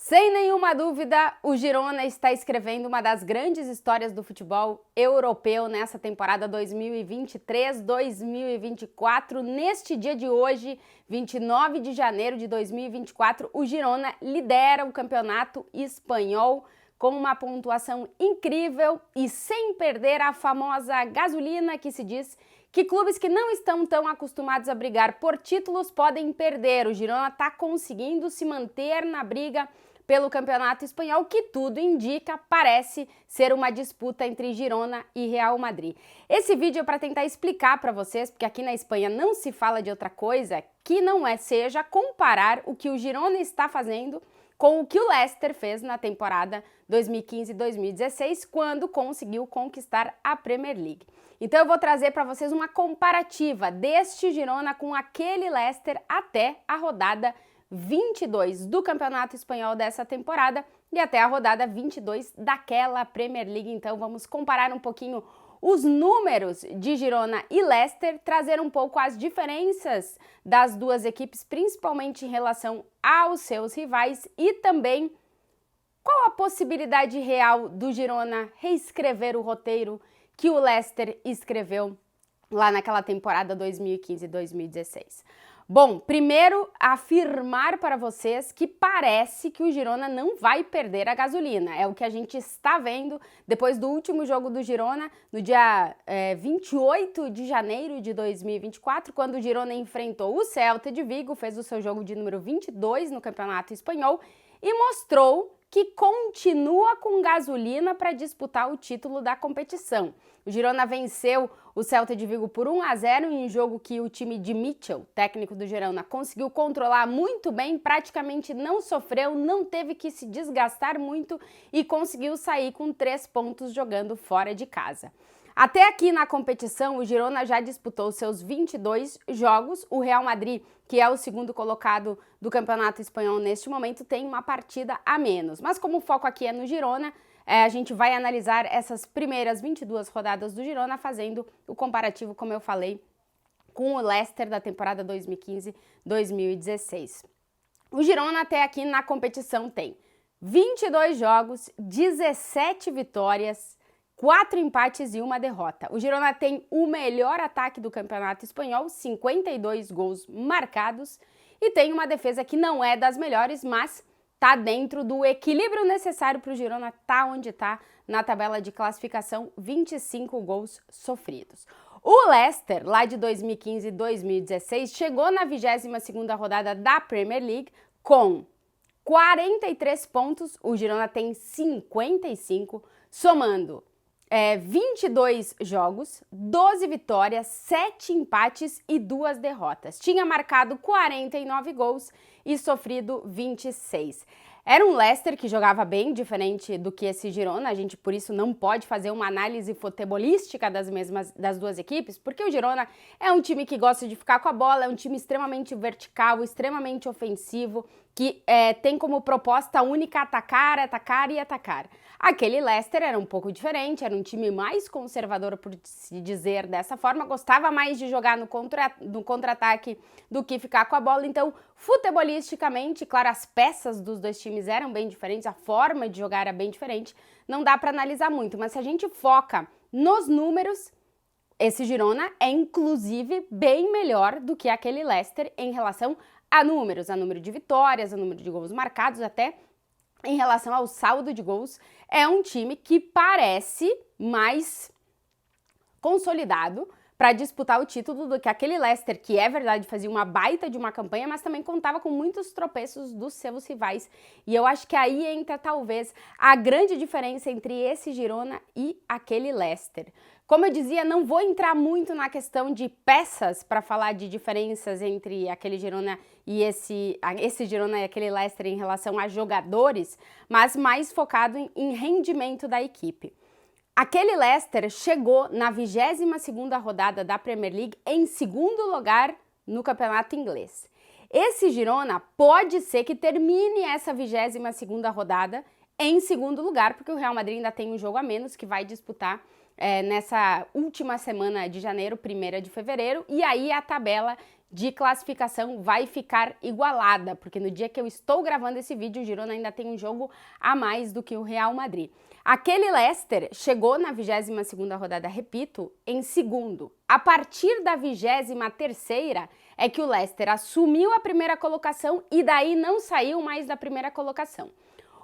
Sem nenhuma dúvida, o Girona está escrevendo uma das grandes histórias do futebol europeu nessa temporada 2023-2024. Neste dia de hoje, 29 de janeiro de 2024, o Girona lidera o campeonato espanhol com uma pontuação incrível e sem perder a famosa gasolina que se diz que clubes que não estão tão acostumados a brigar por títulos podem perder. O Girona está conseguindo se manter na briga pelo Campeonato Espanhol, que tudo indica, parece ser uma disputa entre Girona e Real Madrid. Esse vídeo é para tentar explicar para vocês, porque aqui na Espanha não se fala de outra coisa que não seja comparar o que o Girona está fazendo com o que o Leicester fez na temporada 2015-2016, quando conseguiu conquistar a Premier League. Então eu vou trazer para vocês uma comparativa deste Girona com aquele Leicester até a rodada 22 do Campeonato Espanhol dessa temporada e até a rodada 22 daquela Premier League. Então vamos comparar um pouquinho os números de Girona e Leicester, trazer um pouco as diferenças das duas equipes, principalmente em relação aos seus rivais, e também qual a possibilidade real do Girona reescrever o roteiro que o Leicester escreveu lá naquela temporada 2015-2016. Bom, primeiro afirmar para vocês que parece que o Girona não vai perder a gasolina. É o que a gente está vendo depois do último jogo do Girona, no dia 28 de janeiro de 2024, quando o Girona enfrentou o Celta de Vigo, fez o seu jogo de número 22 no Campeonato Espanhol e mostrou que continua com gasolina para disputar o título da competição. O Girona venceu o Celta de Vigo por 1-0 em um jogo que o time de Mitchell, técnico do Girona, conseguiu controlar muito bem, praticamente não sofreu, não teve que se desgastar muito e conseguiu sair com 3 pontos jogando fora de casa. Até aqui na competição, o Girona já disputou seus 22 jogos. O Real Madrid, que é o segundo colocado do Campeonato Espanhol neste momento, tem uma partida a menos. Mas como o foco aqui é no Girona, a gente vai analisar essas primeiras 22 rodadas do Girona, fazendo o comparativo, como eu falei, com o Leicester da temporada 2015-2016. O Girona até aqui na competição tem 22 jogos, 17 vitórias, 4 empates e 1 derrota. O Girona tem o melhor ataque do Campeonato Espanhol, 52 gols marcados, e tem uma defesa que não é das melhores, mas está dentro do equilíbrio necessário para o Girona estar onde está na tabela de classificação, 25 gols sofridos. O Leicester, lá de 2015 e 2016, chegou na 22ª rodada da Premier League com 43 pontos, o Girona tem 55, somando 22 jogos, 12 vitórias, 7 empates e 2 derrotas. Tinha marcado 49 gols e sofrido 26. Era um Leicester que jogava bem, diferente do que esse Girona. A gente, por isso, não pode fazer uma análise futebolística das duas equipes, porque o Girona é um time que gosta de ficar com a bola, é um time extremamente vertical, extremamente ofensivo, que tem como proposta única atacar, atacar e atacar. Aquele Leicester era um pouco diferente, era um time mais conservador, por se dizer dessa forma, gostava mais de jogar no contra-ataque do que ficar com a bola. Então, futebolisticamente, claro, as peças dos dois times eram bem diferentes, a forma de jogar era bem diferente, não dá para analisar muito, mas se a gente foca nos números, esse Girona é inclusive bem melhor do que aquele Leicester em relação a números, a número de vitórias, a número de gols marcados, até em relação ao saldo de gols. É um time que parece mais consolidado para disputar o título do que aquele Leicester, que é verdade, fazia uma baita de uma campanha, mas também contava com muitos tropeços dos seus rivais. E eu acho que aí entra talvez a grande diferença entre esse Girona e aquele Leicester. Como eu dizia, não vou entrar muito na questão de peças para falar de diferenças entre aquele Girona e esse Girona e aquele Leicester em relação a jogadores, mas mais focado em rendimento da equipe. Aquele Leicester chegou na 22ª rodada da Premier League em segundo lugar no campeonato inglês. Esse Girona pode ser que termine essa 22ª rodada em segundo lugar, porque o Real Madrid ainda tem um jogo a menos que vai disputar nessa última semana de janeiro, 1ª de fevereiro, e aí a tabela de classificação vai ficar igualada, porque no dia que eu estou gravando esse vídeo, o Girona ainda tem um jogo a mais do que o Real Madrid. Aquele Leicester chegou na 22ª rodada, repito, em segundo. A partir da 23ª é que o Leicester assumiu a primeira colocação e daí não saiu mais da primeira colocação.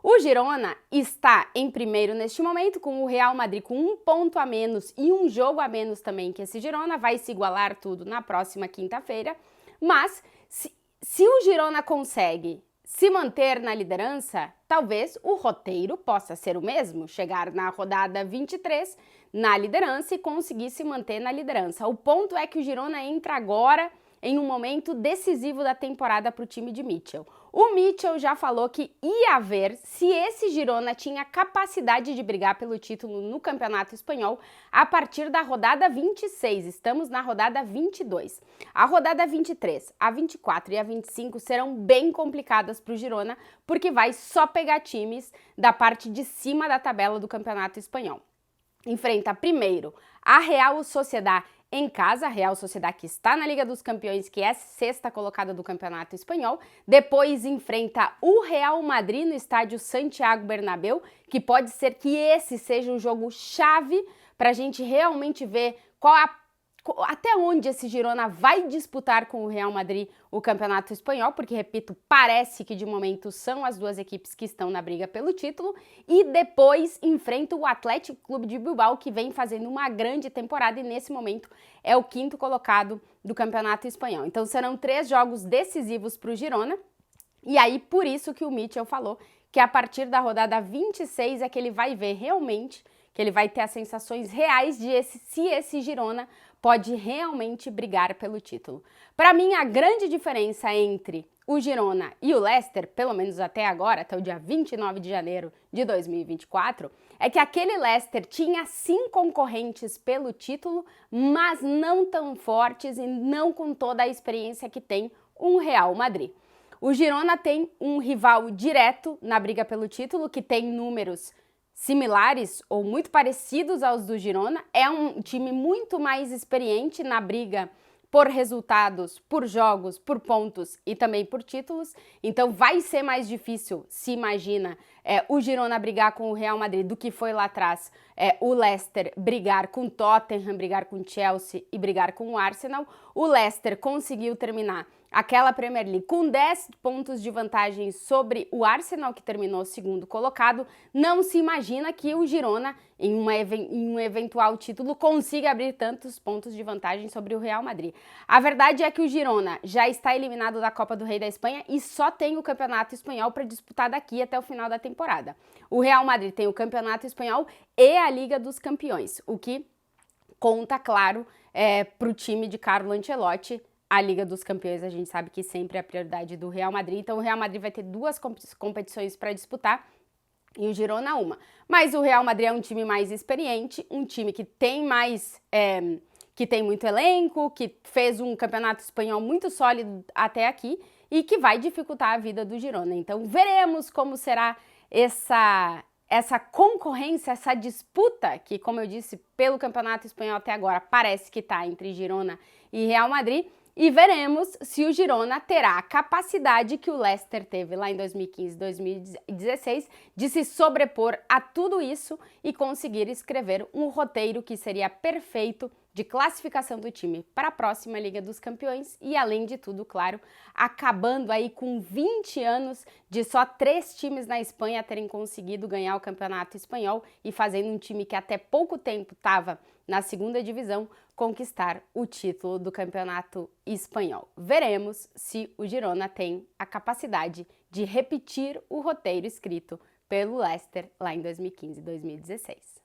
O Girona está em primeiro neste momento, com o Real Madrid com 1 ponto a menos e um jogo a menos também que esse Girona, vai se igualar tudo na próxima quinta-feira, mas se o Girona consegue se manter na liderança, talvez o roteiro possa ser o mesmo, chegar na rodada 23 na liderança e conseguir se manter na liderança. O ponto é que o Girona entra agora em um momento decisivo da temporada para o time de Mitchell. O Mitchell já falou que ia ver se esse Girona tinha capacidade de brigar pelo título no Campeonato Espanhol a partir da rodada 26. Estamos na rodada 22. A rodada 23, a 24 e a 25 serão bem complicadas para o Girona, porque vai só pegar times da parte de cima da tabela do Campeonato Espanhol. Enfrenta primeiro a Real Sociedad em casa, a Real Sociedad que está na Liga dos Campeões, que é a 6ª colocada do Campeonato Espanhol. Depois enfrenta o Real Madrid no estádio Santiago Bernabéu, que pode ser que esse seja um jogo chave para a gente realmente ver até onde esse Girona vai disputar com o Real Madrid o Campeonato Espanhol, porque, repito, parece que de momento são as duas equipes que estão na briga pelo título, e depois enfrenta o Athletic Clube de Bilbao, que vem fazendo uma grande temporada e nesse momento é o 5º colocado do Campeonato Espanhol. Então serão 3 jogos decisivos para o Girona, e aí por isso que o Mitchell falou que a partir da rodada 26 é que ele vai ver realmente, que ele vai ter as sensações reais de se esse Girona pode realmente brigar pelo título. Para mim, a grande diferença entre o Girona e o Leicester, pelo menos até agora, até o dia 29 de janeiro de 2024, é que aquele Leicester tinha 5 concorrentes pelo título, mas não tão fortes e não com toda a experiência que tem um Real Madrid. O Girona tem um rival direto na briga pelo título, que tem números similares ou muito parecidos aos do Girona, é um time muito mais experiente na briga por resultados, por jogos, por pontos e também por títulos, então vai ser mais difícil, se imagina, o Girona brigar com o Real Madrid do que foi lá atrás, o Leicester brigar com o Tottenham, brigar com o Chelsea e brigar com o Arsenal. O Leicester conseguiu terminar aquela Premier League com 10 pontos de vantagem sobre o Arsenal, que terminou 2º colocado. Não se imagina que o Girona, em um eventual título, consiga abrir tantos pontos de vantagem sobre o Real Madrid. A verdade é que o Girona já está eliminado da Copa do Rei da Espanha e só tem o Campeonato Espanhol para disputar daqui até o final da temporada. O Real Madrid tem o Campeonato Espanhol e a Liga dos Campeões, o que conta, claro, para o time de Carlo Ancelotti. A Liga dos Campeões a gente sabe que sempre é a prioridade do Real Madrid, então o Real Madrid vai ter 2 competições para disputar e o Girona uma. Mas o Real Madrid é um time mais experiente, um time que tem que tem muito elenco, que fez um campeonato espanhol muito sólido até aqui e que vai dificultar a vida do Girona. Então veremos como será essa concorrência, essa disputa que, como eu disse, pelo Campeonato Espanhol até agora parece que está entre Girona e Real Madrid. E veremos se o Girona terá a capacidade que o Leicester teve lá em 2015 e 2016 de se sobrepor a tudo isso e conseguir escrever um roteiro que seria perfeito de classificação do time para a próxima Liga dos Campeões e, além de tudo, claro, acabando aí com 20 anos de só 3 times na Espanha terem conseguido ganhar o Campeonato Espanhol e fazendo um time que até pouco tempo estava na 2ª divisão conquistar o título do Campeonato Espanhol. Veremos se o Girona tem a capacidade de repetir o roteiro escrito pelo Leicester lá em 2015 e 2016.